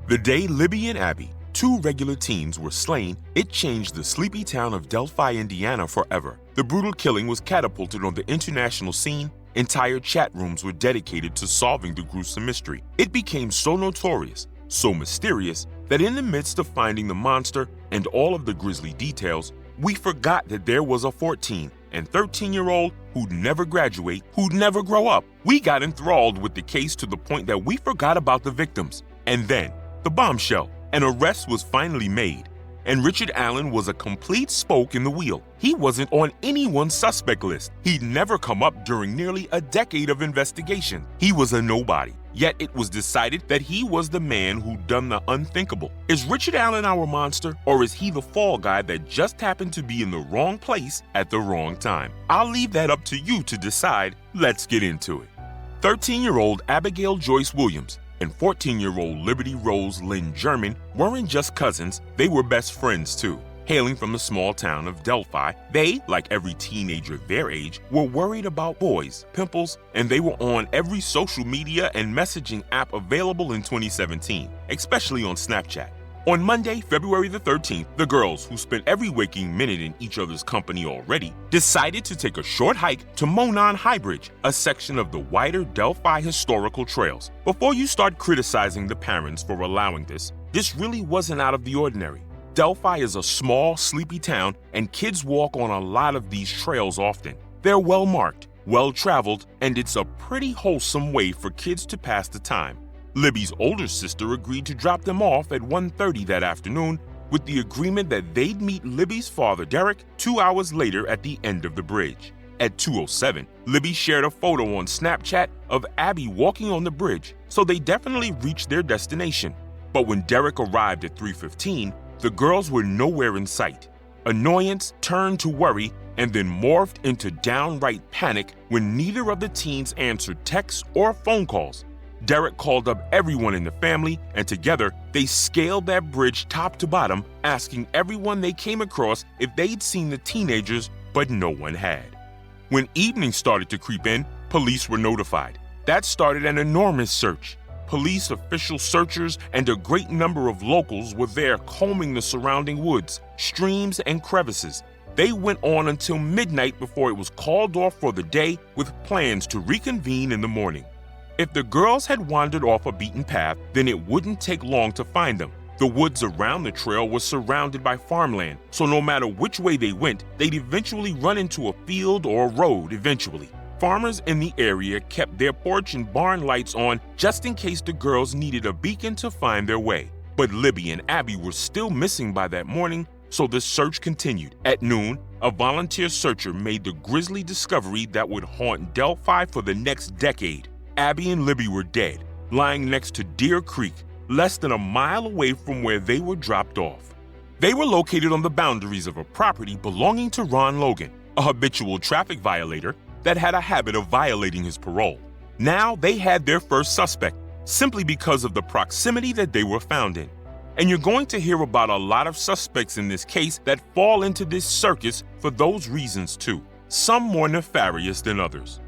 The day Libby and Abby, two regular teens, were slain, it changed the sleepy town of Delphi, Indiana forever. The brutal killing was catapulted on the international scene. Entire chat rooms were dedicated to solving the gruesome mystery. It became so notorious, so mysterious, that in the midst of finding the monster and all of the grisly details, we forgot that there was a 14 and 13-year-old who'd never graduate, who'd never grow up. We got enthralled with the case to the point that we forgot about the victims. And then, the bombshell. An arrest was finally made, and Richard Allen was a complete spoke in the wheel. He wasn't on anyone's suspect list. He'd never come up during nearly a decade of investigation. He was a nobody. Yet it was decided that he was the man who'd done the unthinkable. Is Richard Allen our monster, or is he the fall guy that just happened to be in the wrong place at the wrong time? I'll leave that up to you to decide. Let's get into it. 13-year-old Abigail Joyce Williams and 14-year-old Liberty Rose Lynn German weren't just cousins, they were best friends too. Hailing from the small town of Delphi, they, like every teenager their age, were worried about boys, pimples, and they were on every social media and messaging app available in 2017, especially on Snapchat. On Monday, February the 13th, the girls, who spent every waking minute in each other's company already, decided to take a short hike to Monon High Bridge, a section of the wider Delphi historical trails. Before you start criticizing the parents for allowing this really wasn't out of the ordinary. Delphi is a small, sleepy town, and kids walk on a lot of these trails often. They're well marked, well traveled, and it's a pretty wholesome way for kids to pass the time. Libby's older sister agreed to drop them off at 1:30 that afternoon with the agreement that they'd meet Libby's father, Derek, 2 hours later at the end of the bridge. At 2:07, Libby shared a photo on Snapchat of Abby walking on the bridge, so they definitely reached their destination. But when Derek arrived at 3:15, the girls were nowhere in sight. Annoyance turned to worry and then morphed into downright panic when neither of the teens answered texts or phone calls. Derek called up everyone in the family, and together they scaled that bridge top to bottom, asking everyone they came across if they'd seen the teenagers, but no one had. When evening started to creep in, police were notified. That started an enormous search. Police, official searchers, and a great number of locals were there combing the surrounding woods, streams, and crevices. They went on until midnight before it was called off for the day with plans to reconvene in the morning. If the girls had wandered off a beaten path, then it wouldn't take long to find them. The woods around the trail were surrounded by farmland, so no matter which way they went, they'd eventually run into a field or a road eventually. Farmers in the area kept their porch and barn lights on just in case the girls needed a beacon to find their way. But Libby and Abby were still missing by that morning, so the search continued. At noon, a volunteer searcher made the grisly discovery that would haunt Delphi for the next decade. Abby and Libby were dead, lying next to Deer Creek, less than a mile away from where they were dropped off. They were located on the boundaries of a property belonging to Ron Logan, a habitual traffic violator that had a habit of violating his parole. Now they had their first suspect, simply because of the proximity that they were found in. And you're going to hear about a lot of suspects in this case that fall into this circus for those reasons too, some more nefarious than others.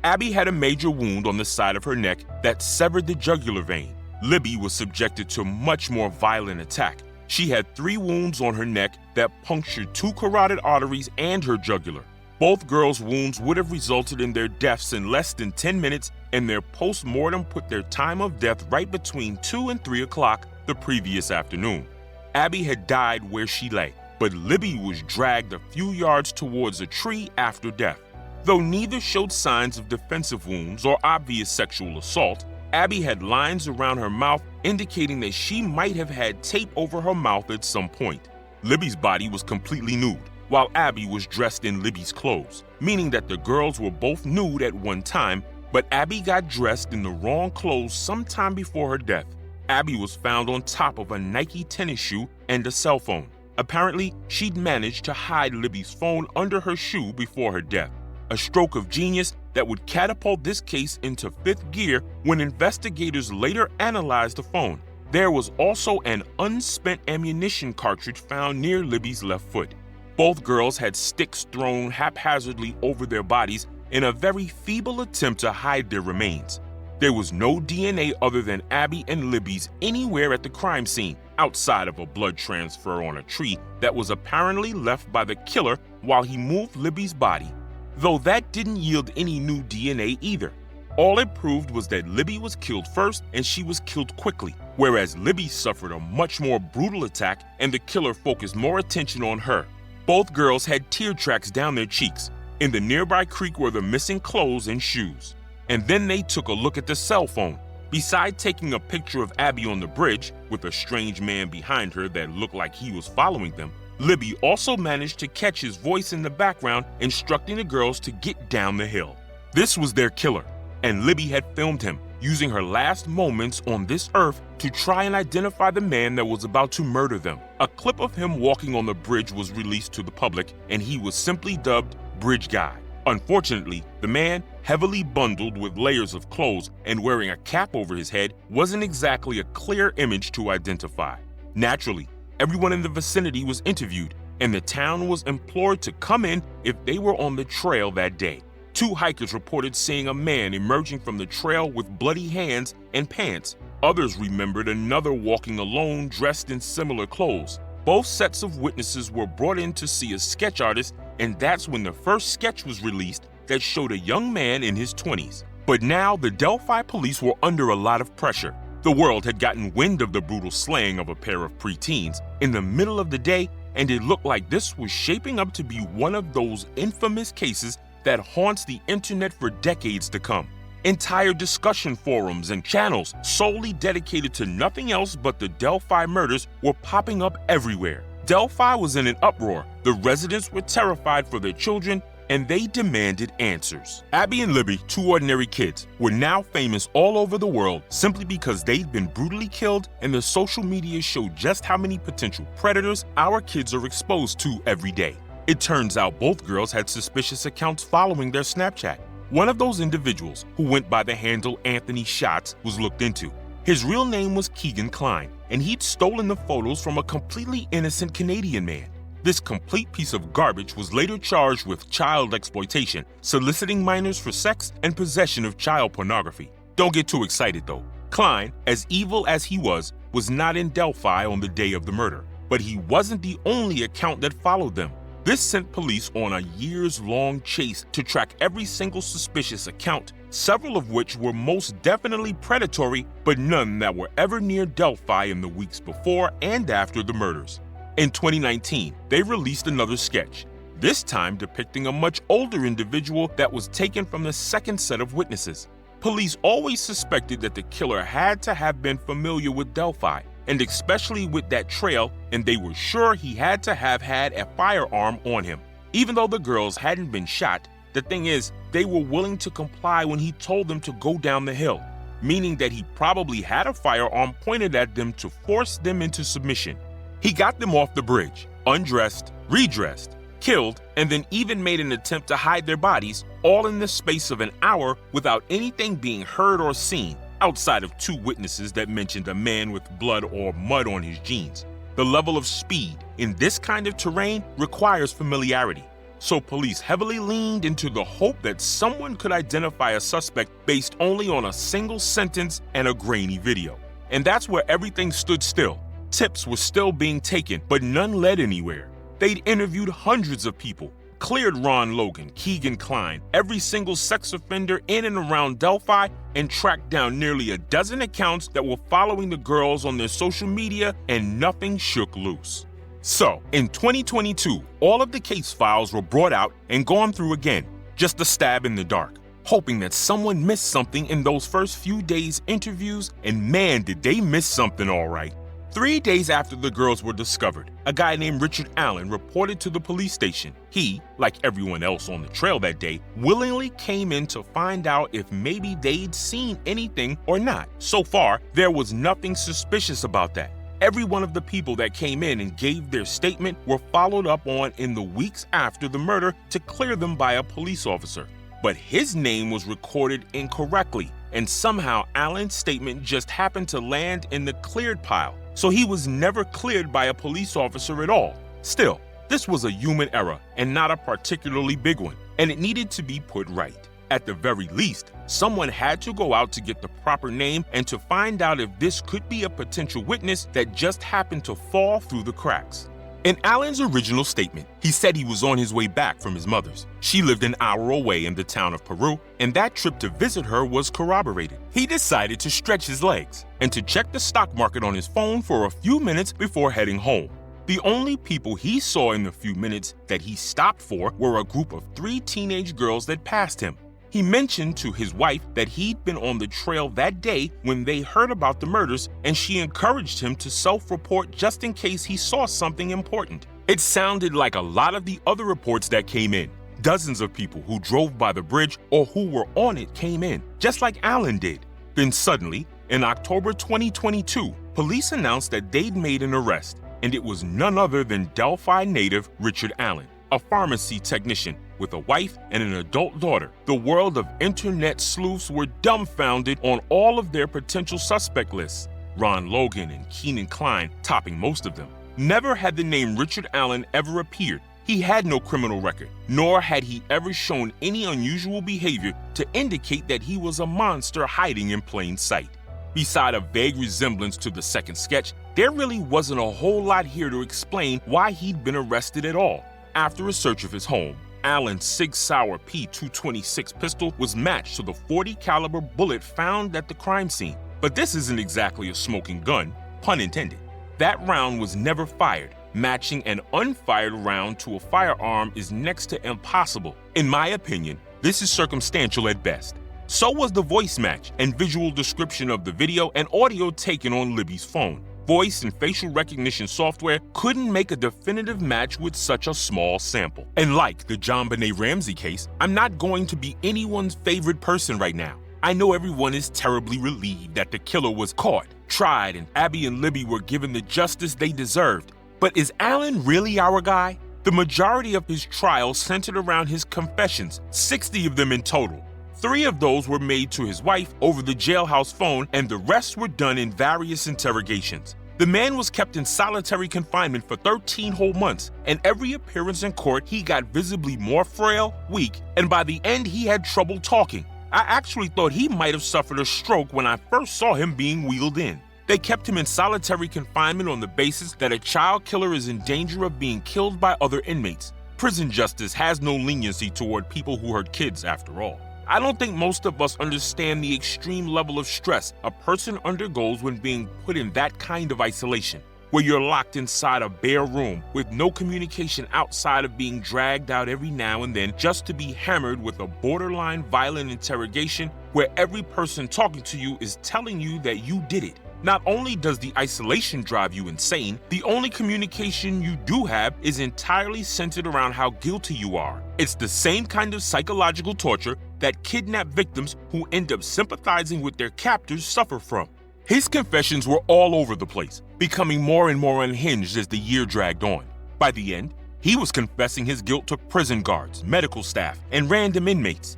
Abby had a major wound on the side of her neck that severed the jugular vein. Libby was subjected to a much more violent attack. She had 3 wounds on her neck that punctured 2 carotid arteries and her jugular. Both girls' wounds would have resulted in their deaths in less than 10 minutes, and their post-mortem put their time of death right between 2 and 3 o'clock the previous afternoon. Abby had died where she lay, but Libby was dragged a few yards towards a tree after death. Though neither showed signs of defensive wounds or obvious sexual assault, Abby had lines around her mouth indicating that she might have had tape over her mouth at some point. Libby's body was completely nude, while Abby was dressed in Libby's clothes, meaning that the girls were both nude at one time, but Abby got dressed in the wrong clothes sometime before her death. Abby was found on top of a Nike tennis shoe and a cell phone. Apparently, she'd managed to hide Libby's phone under her shoe before her death. A stroke of genius that would catapult this case into 5th gear when investigators later analyzed the phone. There was also an unspent ammunition cartridge found near Libby's left foot. Both girls had sticks thrown haphazardly over their bodies in a very feeble attempt to hide their remains. There was no DNA other than Abby and Libby's anywhere at the crime scene, outside of a blood transfer on a tree that was apparently left by the killer while he moved Libby's body, though that didn't yield any new DNA either. All it proved was that Libby was killed first and she was killed quickly, whereas Libby suffered a much more brutal attack and the killer focused more attention on her. Both girls had tear tracks down their cheeks. In the nearby creek were the missing clothes and shoes. And then they took a look at the cell phone. Besides taking a picture of Abby on the bridge, with a strange man behind her that looked like he was following them, Libby also managed to catch his voice in the background instructing the girls to get down the hill. This was their killer, and Libby had filmed him, using her last moments on this earth to try and identify the man that was about to murder them. A clip of him walking on the bridge was released to the public, and he was simply dubbed Bridge Guy. Unfortunately, the man, heavily bundled with layers of clothes and wearing a cap over his head, wasn't exactly a clear image to identify. Naturally, everyone in the vicinity was interviewed, and the town was implored to come in if they were on the trail that day. 2 hikers reported seeing a man emerging from the trail with bloody hands and pants. Others remembered another walking alone dressed in similar clothes. Both sets of witnesses were brought in to see a sketch artist, and that's when the first sketch was released that showed a young man in his 20s. But now the Delphi police were under a lot of pressure. The world had gotten wind of the brutal slaying of a pair of preteens in the middle of the day, and it looked like this was shaping up to be one of those infamous cases that haunts the internet for decades to come. Entire discussion forums and channels solely dedicated to nothing else but the Delphi murders were popping up everywhere. Delphi was in an uproar. The residents were terrified for their children, and they demanded answers. Abby and Libby, 2 ordinary kids, were now famous all over the world simply because they'd been brutally killed, and the social media showed just how many potential predators our kids are exposed to every day. It turns out both girls had suspicious accounts following their Snapchat. One of those individuals, who went by the handle Anthony Shots, was looked into. His real name was Keegan Klein, and he'd stolen the photos from a completely innocent Canadian man. This complete piece of garbage was later charged with child exploitation, soliciting minors for sex, and possession of child pornography. Don't get too excited though. Klein, as evil as he was not in Delphi on the day of the murder. But he wasn't the only account that followed them. This sent police on a years-long chase to track every single suspicious account, several of which were most definitely predatory, but none that were ever near Delphi in the weeks before and after the murders. In 2019, they released another sketch, this time depicting a much older individual that was taken from the second set of witnesses. Police always suspected that the killer had to have been familiar with Delphi, and especially with that trail, and they were sure he had to have had a firearm on him. Even though the girls hadn't been shot, the thing is, they were willing to comply when he told them to go down the hill, meaning that he probably had a firearm pointed at them to force them into submission. He got them off the bridge, undressed, redressed, killed, and then even made an attempt to hide their bodies, all in the space of an hour without anything being heard or seen, outside of 2 witnesses that mentioned a man with blood or mud on his jeans. The level of speed in this kind of terrain requires familiarity, so police heavily leaned into the hope that someone could identify a suspect based only on a single sentence and a grainy video. And that's where everything stood still. Tips were still being taken, but none led anywhere. They'd interviewed hundreds of people, cleared Ron Logan, Keegan Klein, every single sex offender in and around Delphi, and tracked down nearly a dozen accounts that were following the girls on their social media, and nothing shook loose. So, in 2022, all of the case files were brought out and gone through again, just a stab in the dark, hoping that someone missed something in those first few days' interviews, and man, did they miss something all right. 3 days after the girls were discovered, a guy named Richard Allen reported to the police station. He, like everyone else on the trail that day, willingly came in to find out if maybe they'd seen anything or not. So far, there was nothing suspicious about that. Every one of the people that came in and gave their statement were followed up on in the weeks after the murder to clear them by a police officer. But his name was recorded incorrectly, and somehow Allen's statement just happened to land in the cleared pile. So he was never cleared by a police officer at all. Still, this was a human error and not a particularly big one, and it needed to be put right. At the very least, someone had to go out to get the proper name and to find out if this could be a potential witness that just happened to fall through the cracks. In Allen's original statement, he said he was on his way back from his mother's. She lived an hour away in the town of Peru, and that trip to visit her was corroborated. He decided to stretch his legs and to check the stock market on his phone for a few minutes before heading home. The only people he saw in the few minutes that he stopped for were a group of 3 teenage girls that passed him. He mentioned to his wife that he'd been on the trail that day when they heard about the murders, and she encouraged him to self-report just in case he saw something important. It sounded like a lot of the other reports that came in. Dozens of people who drove by the bridge or who were on it came in, just like Allen did. Then suddenly, in October 2022, police announced that they'd made an arrest, and it was none other than Delphi native Richard Allen, a pharmacy technician with a wife and an adult daughter. The world of internet sleuths were dumbfounded on all of their potential suspect lists, Ron Logan and Keenan Klein topping most of them. Never had the name Richard Allen ever appeared. He had no criminal record, nor had he ever shown any unusual behavior to indicate that he was a monster hiding in plain sight. Beside a vague resemblance to the second sketch, there really wasn't a whole lot here to explain why he'd been arrested at all. After a search of his home, Allen's Sig Sauer P226 pistol was matched to the .40 caliber bullet found at the crime scene. But this isn't exactly a smoking gun, pun intended. That round was never fired. Matching an unfired round to a firearm is next to impossible. In my opinion, this is circumstantial at best. So was the voice match and visual description of the video and audio taken on Libby's phone. Voice and facial recognition software couldn't make a definitive match with such a small sample. And like the JonBenet Ramsey case, I'm not going to be anyone's favorite person right now. I know everyone is terribly relieved that the killer was caught, tried, and Abby and Libby were given the justice they deserved. But is Allen really our guy? The majority of his trial centered around his confessions, 60 of them in total. 3 of those were made to his wife over the jailhouse phone, and the rest were done in various interrogations. The man was kept in solitary confinement for 13 whole months, and every appearance in court he got visibly more frail, weak, and by the end he had trouble talking. I actually thought he might have suffered a stroke when I first saw him being wheeled in. They kept him in solitary confinement on the basis that a child killer is in danger of being killed by other inmates. Prison justice has no leniency toward people who hurt kids, after all. I don't think most of us understand the extreme level of stress a person undergoes when being put in that kind of isolation, where you're locked inside a bare room with no communication outside of being dragged out every now and then just to be hammered with a borderline violent interrogation where every person talking to you is telling you that you did it. Not only does the isolation drive you insane, the only communication you do have is entirely centered around how guilty you are. It's the same kind of psychological torture that kidnapped victims who end up sympathizing with their captors suffer from. His confessions were all over the place, becoming more and more unhinged as the year dragged on. By the end, he was confessing his guilt to prison guards, medical staff, and random inmates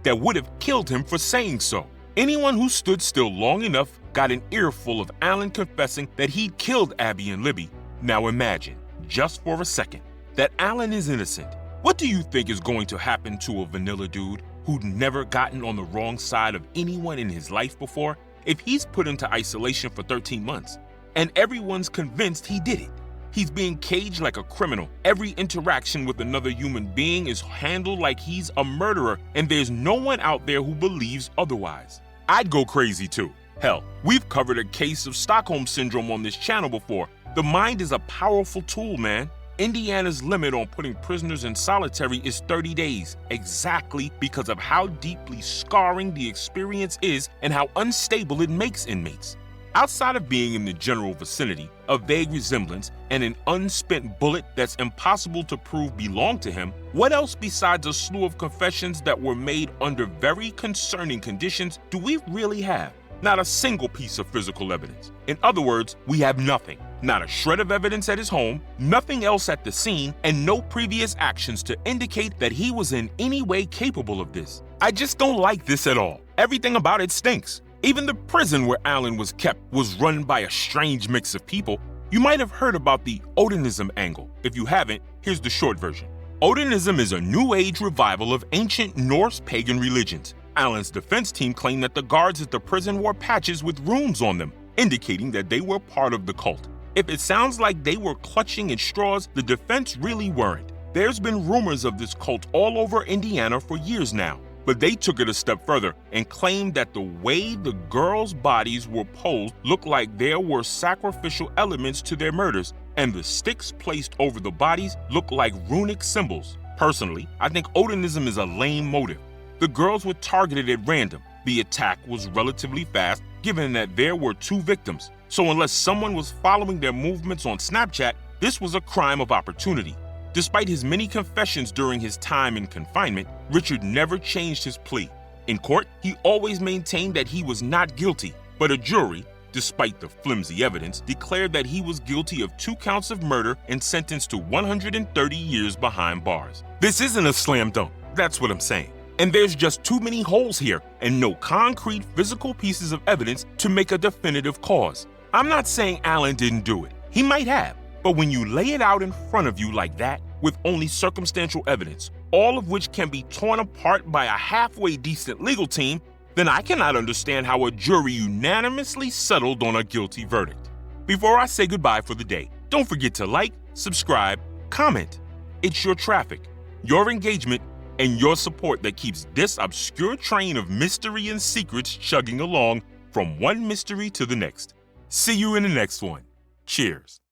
that would have killed him for saying so. Anyone who stood still long enough got an earful of Allen confessing that he'd killed Abby and Libby. Now imagine, just for a second, that Allen is innocent. What do you think is going to happen to a vanilla dude who'd never gotten on the wrong side of anyone in his life before if he's put into isolation for 13 months and everyone's convinced he did it? He's being caged like a criminal. Every interaction with another human being is handled like he's a murderer, and there's no one out there who believes otherwise. I'd go crazy too. Hell, we've covered a case of Stockholm Syndrome on this channel before. The mind is a powerful tool, man. Indiana's limit on putting prisoners in solitary is 30 days, exactly because of how deeply scarring the experience is and how unstable it makes inmates. Outside of being in the general vicinity, a vague resemblance, and an unspent bullet that's impossible to prove belonged to him, what else besides a slew of confessions that were made under very concerning conditions do we really have? Not a single piece of physical evidence. In other words, we have nothing. Not a shred of evidence at his home, nothing else at the scene, and no previous actions to indicate that he was in any way capable of this. I just don't like this at all. Everything about it stinks. Even the prison where Allen was kept was run by a strange mix of people. You might have heard about the Odinism angle. If you haven't, here's the short version. Odinism is a New Age revival of ancient Norse pagan religions. Alan's defense team claimed that the guards at the prison wore patches with runes on them, indicating that they were part of the cult. If it sounds like they were clutching at straws, the defense really weren't. There's been rumors of this cult all over Indiana for years now, but they took it a step further and claimed that the way the girls' bodies were posed looked like there were sacrificial elements to their murders, and the sticks placed over the bodies looked like runic symbols. Personally, I think Odinism is a lame motive. The girls were targeted at random. The attack was relatively fast, given that there were 2 victims. So unless someone was following their movements on Snapchat, this was a crime of opportunity. Despite his many confessions during his time in confinement, Richard never changed his plea. In court, he always maintained that he was not guilty, but a jury, despite the flimsy evidence, declared that he was guilty of 2 counts of murder and sentenced to 130 years behind bars. This isn't a slam dunk, that's what I'm saying. And there's just too many holes here and no concrete physical pieces of evidence to make a definitive cause. I'm not saying Alan didn't do it. He might have. But when you lay it out in front of you like that, with only circumstantial evidence, all of which can be torn apart by a halfway decent legal team, then I cannot understand how a jury unanimously settled on a guilty verdict. Before I say goodbye for the day, don't forget to like, subscribe, comment. It's your traffic, your engagement, and your support that keeps this obscure train of mystery and secrets chugging along from one mystery to the next. See you in the next one. Cheers.